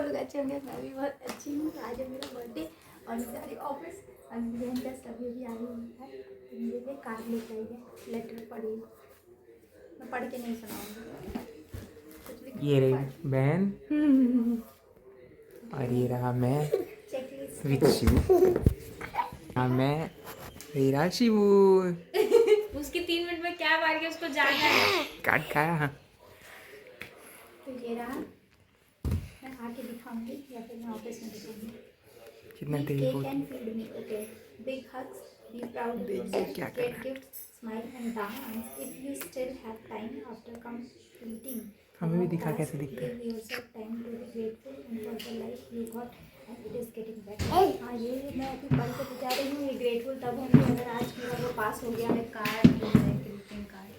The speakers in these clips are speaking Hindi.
सब लोग अच्छे होंगे, मैं भी बहुत अच्छी हूँ। आज है मेरा बर्थडे और मैं जा रही हूँ ऑफिस। और मेरी बहन जस्ट अभी अभी आई हुई है, मेरे लिए कार्ड लेकर आई है, लेटर पढ़ी। मैं पढ़ के नहीं सुनाऊंगी। ये रही बहन और ये रहा मैं विच्चू। हाँ मैं रहा शिवू। उसकी 3 मिनट में क्या मार के उसको जाना है। काट खाया। तो ये रहा, मैं आके दिखाऊंगी या फिर मैं ऑफिस में दिखाऊंगी। कितना Eat तेज cake बोल। and feed me, okay? Big hugs, be proud of देख yourself, क्या कर get रहा है। gifts, smile and dance. If you still have time after completing हमें भी one दिखा task, कैसे दिखता है। give yourself time to be grateful and for the life you got and it is getting better. हाँ ये मैं अभी पढ़ के बता रही हूँ, ये grateful तब होंगी अगर आज मेरा वो पास हो गया। Card greeting card.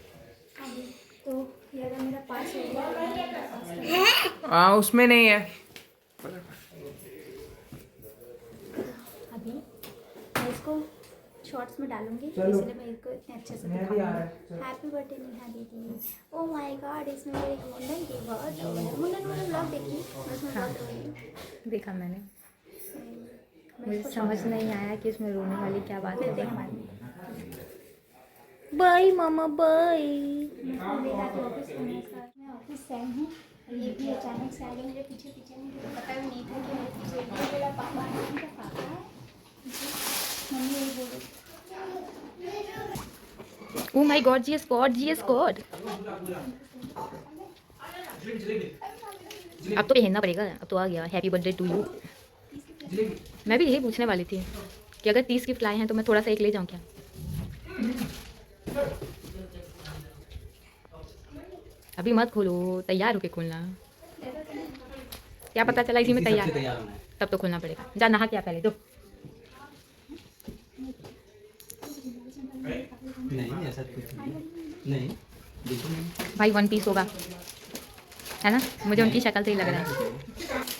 अभी तो ये अगर मेरा पास हो गया तो मैं पास कर हाँ उसमें नहीं है। अभी मैं इसको शॉर्ट्स में डालूंगी, इसलिए मैं इसको इतने अच्छे से दिखाऊंगी। हैप्पी बर्थडे नेहा दीदी। ओ माय गॉड, इसमें मेरे मुंडन की बहुत हो गया। मुंडन वाला ब्लॉग देखी, उसमें बहुत रोई हूँ। देखा मैंने, मैं मुझे इसको समझ नहीं आया कि उसमें रोने वाली क्या बात है। देखा बाय मामा बाय। मैं ऑफिस से आई हूँ। ये भी अचानक से आ गया मेरे पीछे पीछे, मुझे पता भी नहीं था कि मेरे पीछे ये मेरा पापा है। उनका पापा है, मम्मी यही बोल रही। ओ माय गॉड, जीएस गॉड, जीएस गॉड। अब तो पहनना पड़ेगा, अब तो आ गया। Happy birthday to you. मैं भी यही पूछने वाली थी कि अगर 30 गिफ्ट लाए हैं तो मैं थोड़ा सा एक ले जाऊं क्या। अभी मत खोलो, तैयार होके खोलना। क्या पता चला इसी में तैयार, तब तो खोलना पड़ेगा। जा नहा के आ पहले तो। नहीं ऐसा कुछ नहीं भाई 1 पीस होगा, है ना? मुझे उनकी शक्ल से ही लग रहा है।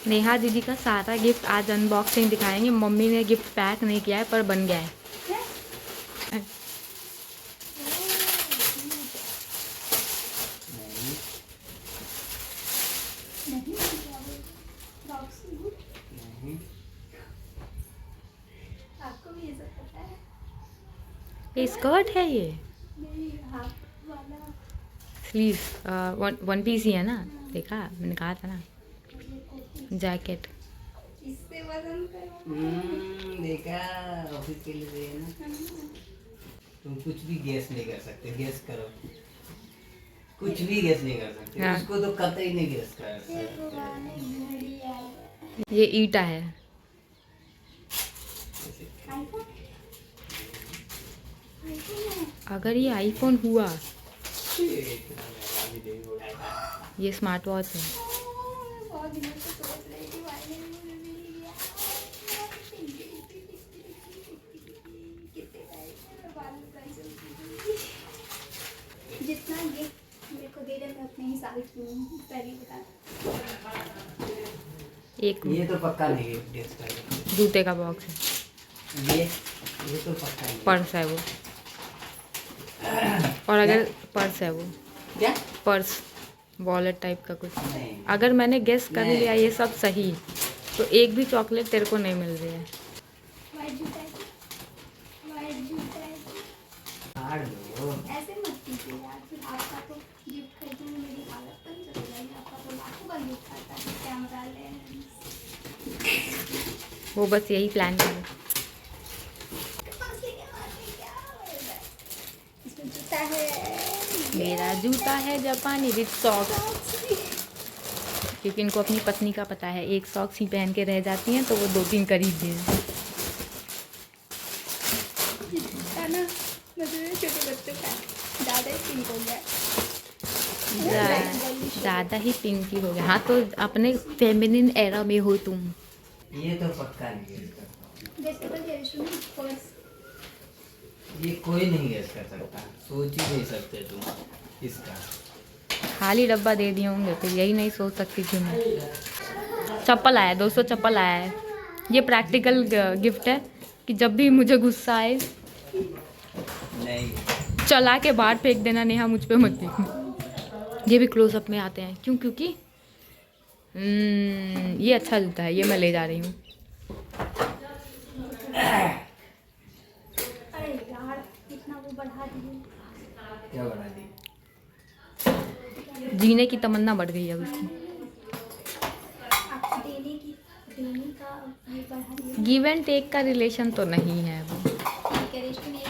नेहा दीदी का सारा गिफ्ट आज अनबॉक्सिंग दिखाएंगे। मम्मी ने गिफ्ट पैक नहीं किया है पर बन गया है। आपको भी ये सब पता है? ये स्कर्ट है, ये हाफ वाला स्लीव 1 पीस ही है ना। देखा, मैंने कहा था ना। जैकेट इससे वजन करो। देखा ऑफिस के लिए है ना। तुम कुछ भी गेस नहीं कर सकते, गेस करो। कुछ भी गेस नहीं कर सकते। हाँ। उसको तो कतई नहीं गेस कर सकते। ये ईटा है। अगर ये आईफोन हुआ, ये स्मार्ट वॉच है। बहुत दिनों से सोच रही थी भाई ने मुझे मिल गया। कितने जितना गिफ्ट मेरे को दे रहे मैं उतने ही साल की हूँ, पहले बता। एक ये तो पक्का नहीं गेस कर। जूते का बॉक्स है। ये तो पक्का नहीं। पर्स है वो। और अगर पर्स है वो, क्या? पर्स वॉलेट टाइप का कुछ। नहीं। अगर मैंने गेस कर लिया ये सब सही, तो एक भी चॉकलेट तेरे को नहीं मिल रही है। वाइट जूता है, वाइट जूता है। हार लो। ऐसे मत कीजिए यार, फिर आपका तो गिफ्ट खरीदने में मेरी हालत तक चली जाएगी। आपका तो लाखों का गिफ्ट आता है, कैमरा लेंस। वो बस यही प्लान है। इसमें जूता है, मेरा जूता है जापानी विद सॉक्स, क्योंकि इनको अपनी पत्नी का पता है एक सॉक्स ही पहन के रह जाती हैं तो वो 2-3 खरीद दिए। जूता ना मतलब छोटे बच्चों का ज़्यादा ही पिंक हो गया। ज़्यादा ही पिंकी हो गया। हाँ तो अपने फेमिनिन एरा में हो तुम। ये तो पक्का नहीं गेस करता। जैसे तो जैसे पर्स ये कोई नहीं गेस कर सकता। सोच ही नहीं सकते तुम इसका। खाली डब्बा दे दिए होंगे फिर यही नहीं सोच सकती थी मैं। चप्पल आया, 200 चप्पल आया है। ये प्रैक्टिकल गिफ्ट है कि जब भी मुझे गुस्सा आए नहीं। चला के बाहर फेंक देना। नेहा मुझ पे मत देखना। ये भी क्लोजअप में आते हैं क्यों? क्योंकि ये अच्छा जूता है, ये मैं ले जा रही हूँ। अरे यार इतना वो बढ़ा दिए। क्या बना दी? जीने की तमन्ना बढ़ गई है उसकी। आप देने का ये बढ़ा दिए। गिव एंड टेक का रिलेशन तो नहीं है वो। ठीक है, रेस्ट नहीं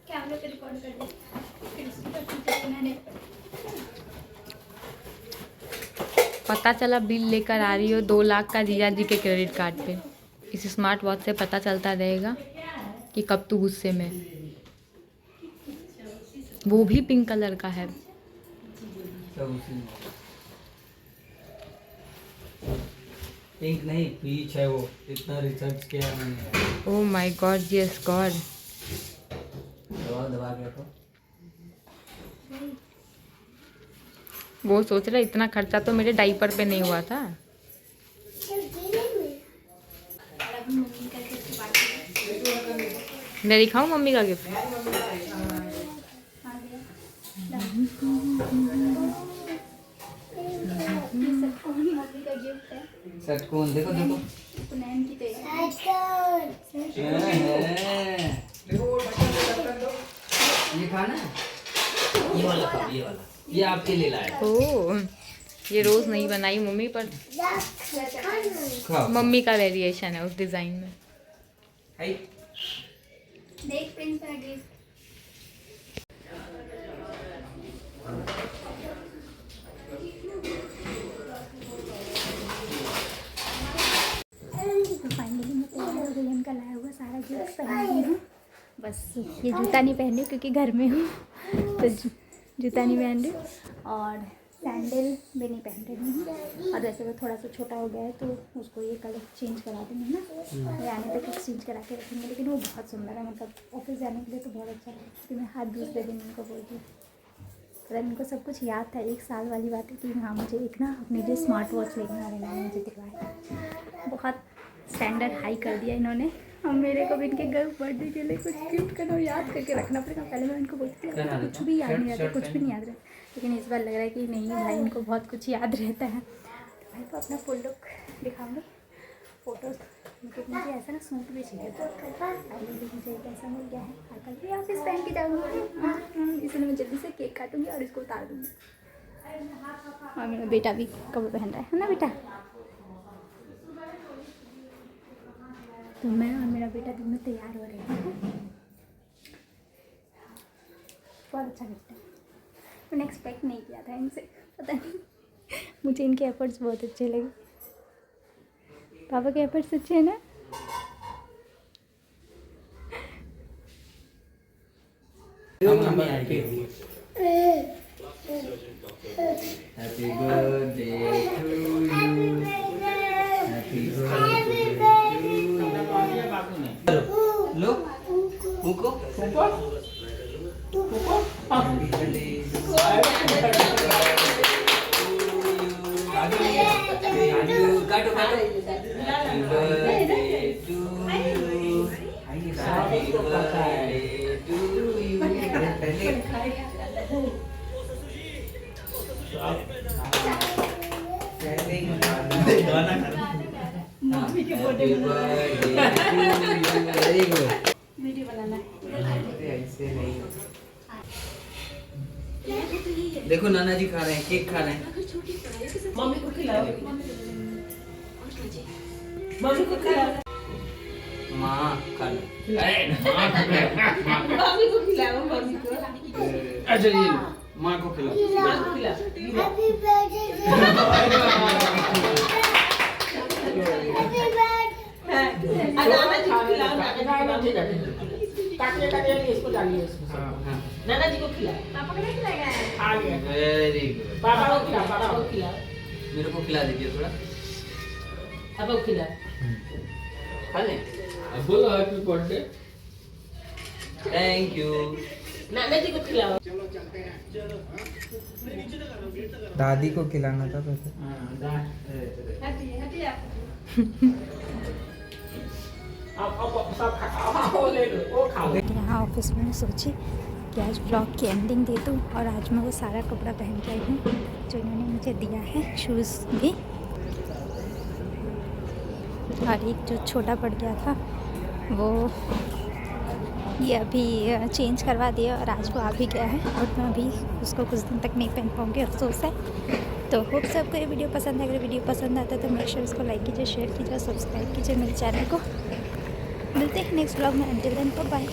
कैमरे पे रिकॉर्ड कर दे। फिर उसके बाद पूछा मैंने पता चला बिल लेकर आ रही हो 2 लाख का जीजा जी के क्रेडिट कार्ड पे। इस स्मार्ट वॉच से पता चलता रहेगा कि कब तू गुस्से में। वो भी पिंक कलर का है। सब उसी में। पिंक नहीं, पीच है वो। इतना रिसर्च किया मैंने। Oh my God, yes God. दबा दबा के तो वो सोच रहा इतना खर्चा तो मेरे डाइपर पे नहीं हुआ था। और अभी मम्मी का गिफ्ट बाकी मैं दिखाऊं मम्मी का गिफ्ट? आ गया। ये सब मम्मी का गिफ्ट है। षटकोण देखो देखो। पुनैन की तैयारी। ये खाना है? ये वाला खाओ, ये वाला। ये आपके लिए लाया। ओह, ये रोज नहीं बनाई मम्मी, पर खाओ। मम्मी का वेरिएशन है उस डिजाइन में। हाय। देख प्रिंस का गिफ्ट। तो फाइनली मैं तैयार हो गई, उनका लाया हुआ सारा गिफ्ट पहन ली हूँ। बस ये जूता नहीं पहन रही क्योंकि घर में हूँ, तो जूता नहीं पहन रही और सैंडल भी नहीं पहन रही हूँ। और वैसे वो थोड़ा सा छोटा हो गया है तो उसको ये कलर चेंज करा दूँगी ना, ये आने तक एक्सचेंज करा के रखेंगे। लेकिन वो बहुत सुंदर है, मतलब ऑफिस जाने के लिए तो बहुत अच्छा है। क्योंकि मैं हर दूसरे दिन उनको बोलती हूँ, पर इनको सब कुछ याद था। 1 साल वाली बात है कि हाँ मुझे एक ना अपने लिए स्मार्ट वॉच लेना है, मैंने मुझे दिलवाया। बहुत स्टैंडर्ड हाई कर दिया इन्होंने। और मेरे को भी इनके घर बर्थडे के लिए कुछ गिफ्ट करना याद करके रखना पड़ेगा। पहले मैं इनको बोलती थी कुछ भी याद नहीं रहता, कुछ भी नहीं याद रहता, लेकिन इस बार लग रहा है कि नहीं भाई इनको बहुत कुछ याद रहता है। तो भाई को अपना फुल लुक दिखाऊंगी, फोटोज। मुझे ऐसा ना सूट भी चाहिए था, पहले भी मुझे ऐसा मिल गया है। कल भी ऑफिस पहन के जाऊँगी, इसलिए मैं जल्दी से केक काटूंगी और इसको उतार दूँगी। और मेरा बेटा भी कपड़े पहन रहा है ना बेटा। तो मैं और मेरा बेटा दोनों तैयार हो रहे हैं। बहुत अच्छा गिफ्ट है, मैंने एक्सपेक्ट नहीं किया था इनसे, पता नहीं मुझे इनके एफर्ट्स बहुत अच्छे लगे। पापा के एफर्ट्स अच्छे हैं ना। Happy birthday to you, happy birthday लो फूको फूको फूको। हैप्पी बर्थडे काटो काटो। Happy birthday to you, happy birthday to you. Happy birthday to you. Very good. Video बनाना है। ऐसे नहीं, देखो नाना जी खा रहे हैं, केक खा रहे हैं। मम्मी को खिलाओ, मम्मी को खिलाओ, माँ खा लो। मम्मी को खिलाओ, मम्मी को। अच्छा ये माँ को खिलाओ। माँ को खिलाओ। Happy birthday to नाना जी को खिलाओ, नाना जी काटने का नहीं, इसको डालिए इसको। नाना जी को खिलाओ। पापा को नहीं खिलाएगा। आ गया। Very good. पापा को खिलाओ, पापा को खिलाओ, मेरे को खिला दीजिए थोड़ा। पापा को खिलाओ। खा लें। बोलो हैप्पी बर्थडे। Thank you. नाना जी को खिलाओ। दादी को खिलाना था वैसे। अब सब खाओ, ले लो, वो खाओ। यहाँ ऑफिस में सोची कि आज ब्लॉग की एंडिंग दे दूँ, और आज मैं वो सारा कपड़ा पहन के आई हूँ जो इन्होंने मुझे दिया है, शूज़ भी और एक जो छोटा पड़ गया था वो ये अभी चेंज करवा दिया और आज वो आ भी गया है और मैं अभी उसको कुछ दिन तक नहीं पहन पाऊँगी, अफसोस है। तो होप से आपको ये वीडियो पसंद है। अगर वीडियो पसंद आता है तो मेक श्योर इसको लाइक कीजिए, शेयर कीजिए, सब्सक्राइब कीजिए मेरे चैनल को। मिलते हैं नेक्स्ट व्लॉग में, अंटिल देन बाय।